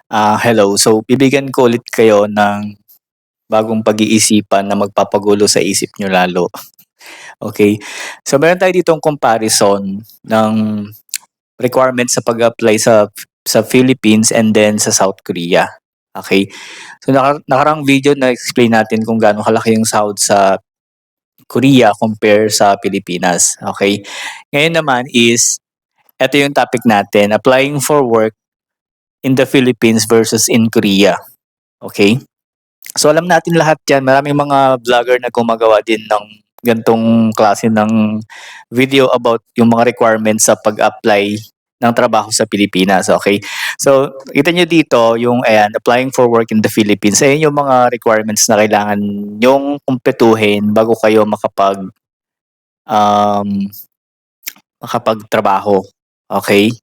Hello. So, bibigyan ko ulit kayo ng bagong pag-iisipan na magpapagulo sa isip niyo lalo, okey? So, meron tayo ditong comparison ng requirements sa pag-apply sa Philippines and then sa South Korea, okey? So, nakaraang video na-explain natin kung gaano kalaki yung sahod sa Korea compare sa Pilipinas, okey? Ngayon naman is eto yung topic natin, applying for work in the Philippines versus in Korea, okey? So alam natin lahat 'yan, maraming mga vlogger na gumagawa din ng ganitong klase ng video about yung mga requirements sa pag-apply ng trabaho sa Pilipinas, okey. So kita niyo dito yung ayan, applying for work in the Philippines, ayan yung mga requirements na kailangan niyong kumpletuhin bago kayo um, makapagtrabaho, okey.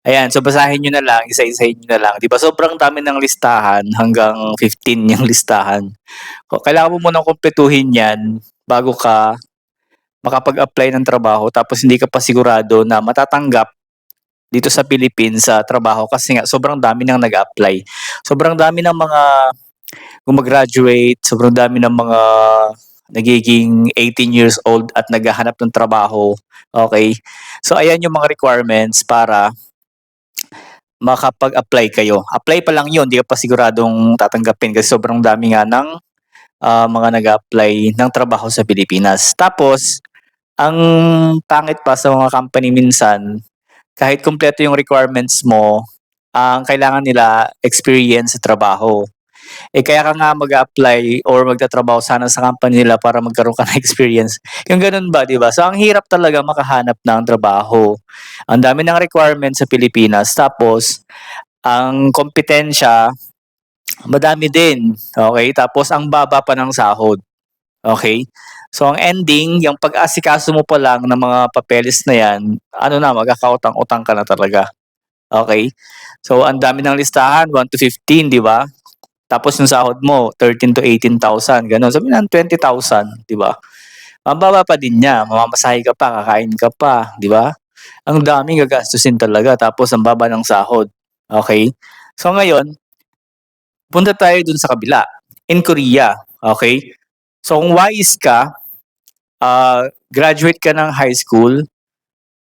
Ayan, so basahin niyo na lang, isa-isahin niyo na lang, 'di ba sobrang dami ng listahan, hanggang 15 yung listahan. Kailangan mo munang kumpletuhin 'yan bago ka makapag-apply ng trabaho tapos hindi ka pa sigurado na matatanggap dito sa Philippines sa trabaho kasi nga sobrang dami ng nag-a-apply. Sobrang dami ng mga sobrang dami ng mga nagiging 18 years old at naghahanap ng trabaho, okey. So ayan yung mga requirements para makapag-apply kayo. Apply pa lang yun, di ka pa siguradong tatanggapin kasi sobrang dami nga ng mga nag-a-apply ng trabaho sa Pilipinas. Tapos, ang pangit pa sa mga company minsan, kahit kumpleto yung requirements mo, ang kailangan nila experience sa trabaho. Eh kaya ka nga mag-a-apply or magtatrabaho sana sa company nila para magkaroon ka ng experience. Yung ganun ba, 'di ba? So ang hirap talaga makahanap ng trabaho. Ang dami ng requirements sa Pilipinas tapos ang kompetensya madami din, okey? Tapos ang baba pa ng sahod. Okay. So ang ending, yung pag-asikaso mo pa lang ng mga papeles na 'yan, ano na magkakautang-utang ka na talaga, okay. So ang dami ng listahan 1 to 15, 'di ba? Tapos yung sahod mo 13 to 18,000 gano'n. Sabihin ng 20,000, 'di ba? Ang baba pa din niya, mamamasahe ka pa, kakain ka pa, 'di ba? Ang daming gagastusin talaga tapos ang baba ng sahod, okay. So ngayon, punta tayo dun sa kabila, in Korea, okay. So kung wais ka, graduate ka ng high school,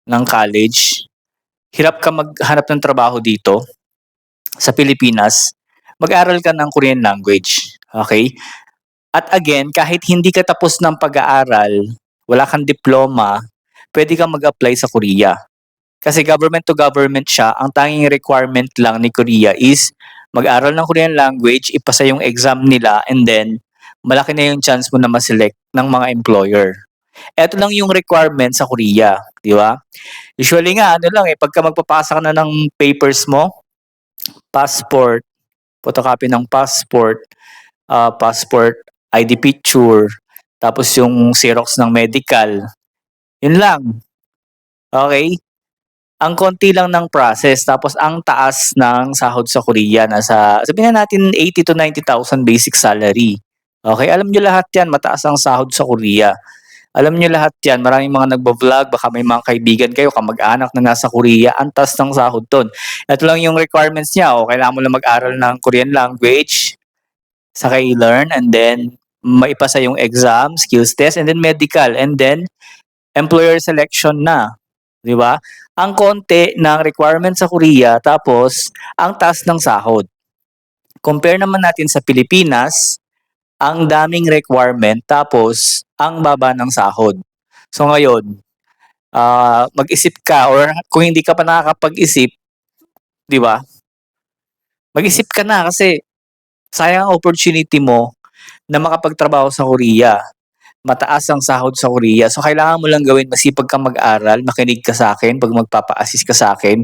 ng college, hirap ka maghanap ng trabaho dito sa Pilipinas, mag-aral ka ng Korean language, okay. At again, kahit hindi ka tapos ng pag-aaral, wala kang diploma, puwede kang mag-apply sa Korea. Kasi government to government siya, ang tanging requirement lang ni Korea is mag-aral ng Korean language, ipasa yung exam nila, and then malaki na yung chance mo na ma-select ng mga employer. Eto lang yung requirement sa Korea, 'di ba? Usually nga ano lang, eh, pagka magpapasa ka na ng papers mo, passport, photocopy ng passport, ID picture, tapos yung Xerox ng medical, yun lang, okey? Ang konti lang ng process tapos ang taas ng sahod sa Korea, nasa sabihin na natin 80 to 90,000 basic salary, okey? Alam niyo lahat 'yan, mataas ang sahod sa Korea. Alam niyo lahat 'yan, maraming mga nagvo-vlog, baka may mga kaibigan kayo, kamag-anak na nasa Korea, ang taas ng sahod dun. Ito lang yung requirements niya, kailangan mo lang mag-aral ng Korean language, saka i-learn and then maipasa yung exam, skills test, and then medical, and then employer selection na, 'di ba? Ang konti ng requirements sa Korea tapos ang taas ng sahod. Compare naman natin sa Pilipinas, ang daming requirement tapos ang baba ng sahod. So ngayon, mag-isip ka or kung hindi ka pa nakakapag-isip, 'di ba? Mag-isip ka na kasi sayang ang opportunity mo na makapagtrabaho sa Korea. Mataas ang sahod sa Korea. So kailangan mo lang gawin masipag kang mag-aral, makinig ka sa akin 'pag magpapa-assist ka sa akin,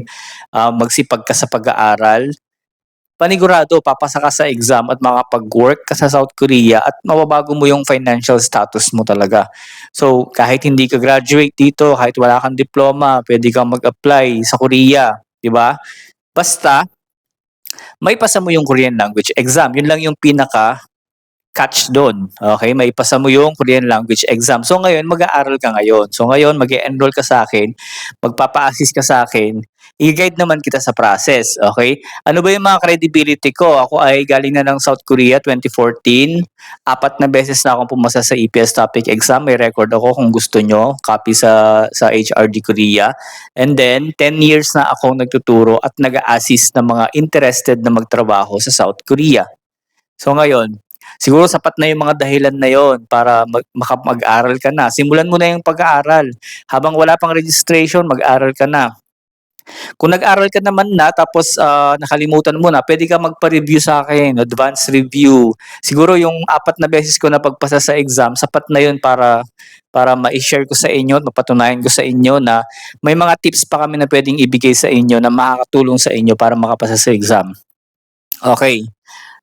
magsipag ka sa pag-aaral. Panigurado papasa ka sa exam at makakapag-work ka sa South Korea at mababago mo yung financial status mo talaga. So kahit hindi ka graduate dito, kahit wala kang diploma, puwede kang mag-apply sa Korea, 'di ba? Basta maipasa mo yung Korean language exam, yun lang yung pinaka-catch dun, okey? Maipasa mo yung Korean language exam. So ngayon mag-aaral ka ngayon. So ngayon mag-e-enroll ka sa'kin, magpapa-assist ka sa'kin, i-guide naman kita sa process, okay? Ano ba yung mga credibility ko? Ako ay galing na ng South Korea 2014. 4 na beses na akong pumasa sa EPS topic exam. May record ako kung gusto nyo. Copy sa HRD Korea. And then, 10 years na akong nagtuturo at nag-a-assist ng mga interested na magtrabaho sa South Korea. So ngayon, siguro sapat na yung mga dahilan na yon para mag-aral ka na. Simulan mo na yung pag-aaral. Habang wala pang registration, mag-aral ka na. Kung nag-aral ka naman na tapos nakalimutan mo na, pwede ka magpa-review sa akin, advance review. Siguro yung 4 na beses ko na pagpasa sa exam, sapat na yun para ma-share ko sa inyo at mapatunayan ko sa inyo na may mga tips pa kami na pwedeng ibigay sa inyo na makakatulong sa inyo para makapasa sa exam. Okay.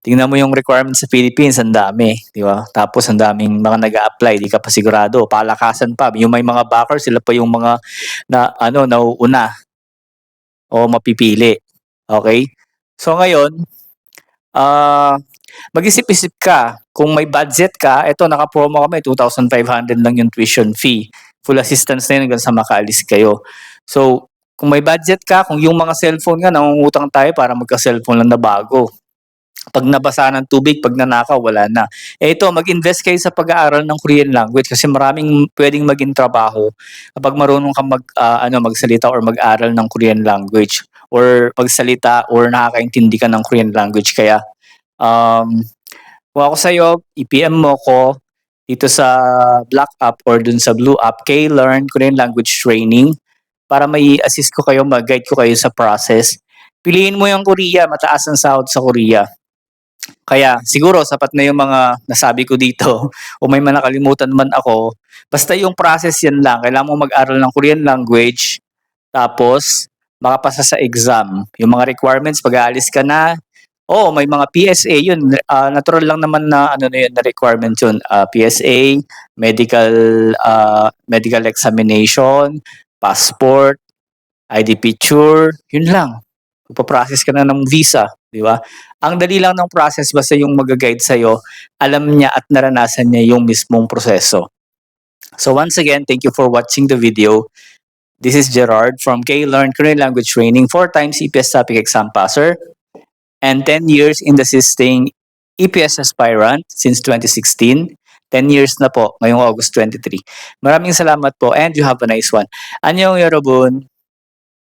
Tingnan mo yung requirements sa Philippines, ang dami, di ba? Tapos ang daming mga nag-a-apply, di ka pa sigurado. Palakasan pa, yung may mga backers, sila pa yung mga nauuna o mapipili. Okay? So ngayon, mag-isip-isip ka. Kung may budget ka, eto naka-promo kami, 2,500 lang yung tuition fee. Full assistance na yun hanggang sa makaalis kayo. So, kung may budget ka, kung yung mga cellphone nga, nangungutang tayo para magka-cellphone lang na bago. Pag nabasa ng tubig, pag nanakaw, wala na. Ito, mag-invest kayo sa pag-aaral ng Korean language kasi maraming pwedeng maging trabaho kapag marunong kang magsalita or mag-aral ng Korean language or magsalita or nakakaintindi ka ng Korean language. Kaya, kung ako sa'yo, i-PM mo ko dito sa Black App or dun sa Blue App, K-Learn Korean Language Training para may assist ko kayo, mag-guide ko kayo sa process. Piliin mo yung Korea, mataas ang sahod sa Korea. Kaya siguro sapat na yung mga nasabi ko dito o may mga nakalimutan man ako. Basta yung process yan lang. Kailangan mo mag-aral ng Korean language tapos makapasa sa exam. Yung mga requirements, pag aalis ka na, may mga PSA yun. Natural lang naman na na requirements yun. PSA, medical examination, passport, ID picture, yun lang. Magpa-process ka na ng visa, di ba? Ang dali lang ng process basta yung mag-guide sa'yo, alam niya at naranasan niya yung mismong proseso. So once again, thank you for watching the video. This is Gerard from K-Learn Korean Language Training, 4 times EPS topic exam passer, and 10 years in assisting EPS aspirant since 2016. 10 years na po, ngayong August 23. Maraming salamat po and you have a nice one. Annyeong 여러분.